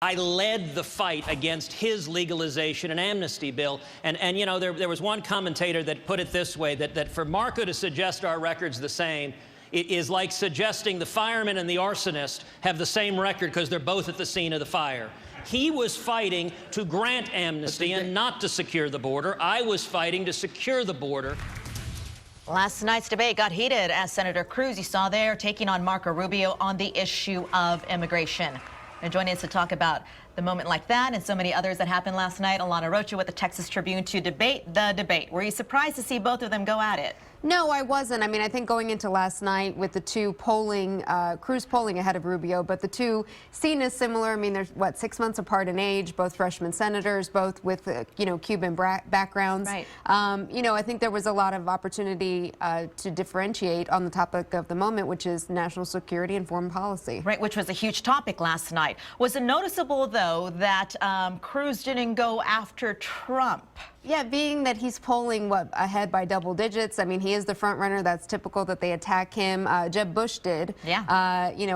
I led the fight against his legalization and amnesty bill. And you know, there was one commentator that put it this way, that for Marco to suggest our record's the same, it is like suggesting the fireman and the arsonist have the same record because they're both at the scene of the fire. He was fighting to grant amnesty and not to secure the border. I was fighting to secure the border. Last night's debate got heated as Senator Cruz, you saw there, taking on Marco Rubio on the issue of immigration. And joining us to talk about the moment like that and so many others that happened last night, Alana Rocha with the Texas Tribune to debate the debate. Were you surprised to see both of them go at it? No, I wasn't. I mean, I think going into last night with the two polling, Cruz polling ahead of Rubio, but the two seen as similar. I mean, they're, what, 6 months apart in age, both freshman senators, both with, Cuban backgrounds. Right. I think there was a lot of opportunity to differentiate on the topic of the moment, which is national security and foreign policy. Right, which was a huge topic last night. Was it noticeable, though, that Cruz didn't go after Trump? Yeah, being that he's polling, ahead by double digits. I mean, he is the front runner. That's typical that they attack him. Jeb Bush did. Yeah.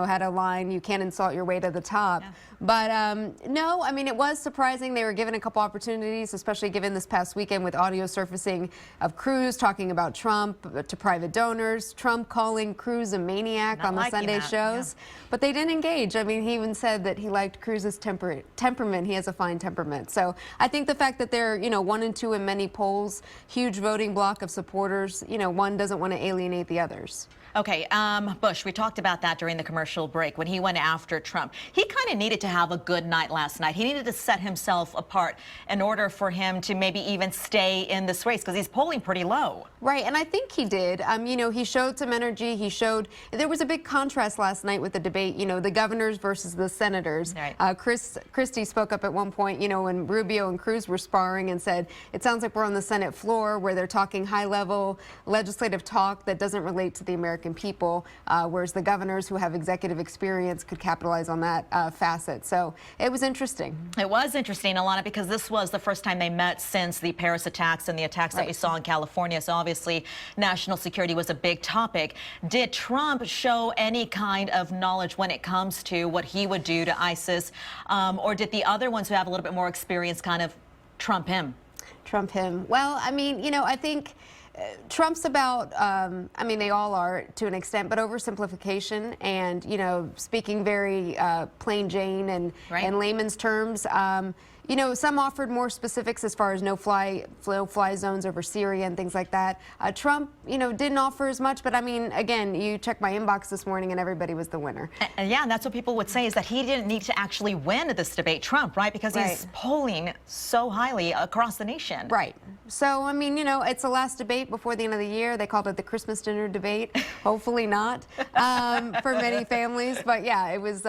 Had a line, you can't insult your way to the top. Yeah. But no, I mean, it was surprising. They were given a couple opportunities, especially given this past weekend with audio surfacing of Cruz talking about Trump to private donors, Trump calling Cruz a maniac Not on the Sunday that. shows. Yeah. But they didn't engage. I mean, he even said that he liked Cruz's temperament. He has a fine temperament. So I think the fact that they're, 1 and 2 in many polls, huge voting block of supporters, one doesn't want to alienate the others. Okay, Bush, we talked about that during the commercial break when he went after Trump. He kind of needed to have a good night last night. He needed to set himself apart in order for him to maybe even stay in this race because he's polling pretty low. Right, and I think he did. He showed some energy. There was a big contrast last night with the debate, the governors versus the senators. Right. Christie spoke up at one point, when Rubio and Cruz were sparring and said, it sounds like we're on the Senate floor where they're talking high-level legislative talk that doesn't relate to the American people, whereas the governors who have executive experience could capitalize on that facet. So it was interesting. It was interesting, Alana, because this was the first time they met since the Paris attacks and the attacks that we saw in California. So obviously national security was a big topic. Did Trump show any kind of knowledge when it comes to what he would do to ISIS? Or did the other ones who have a little bit more experience kind of trump him? Trump him. Well, I mean, I think Trump's about, they all are to an extent, but oversimplification and, speaking very plain Jane and in layman's terms. Some offered more specifics as far as no-fly zones over Syria and things like that. Trump, didn't offer as much, but I mean, again, you check my inbox this morning and everybody was the winner. Yeah, and that's what people would say is that he didn't need to actually win this debate, Trump, right? Because he's polling so highly across the nation. Right. So, I mean, it's the last debate before the end of the year. They called it the Christmas dinner debate. Hopefully not for many families. But yeah, it was,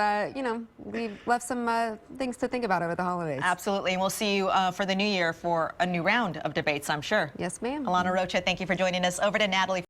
we left some things to think about over the holidays. Absolutely. And we'll see you for the new year for a new round of debates, I'm sure. Yes, ma'am. Alana Rocha, thank you for joining us. Over to Natalie.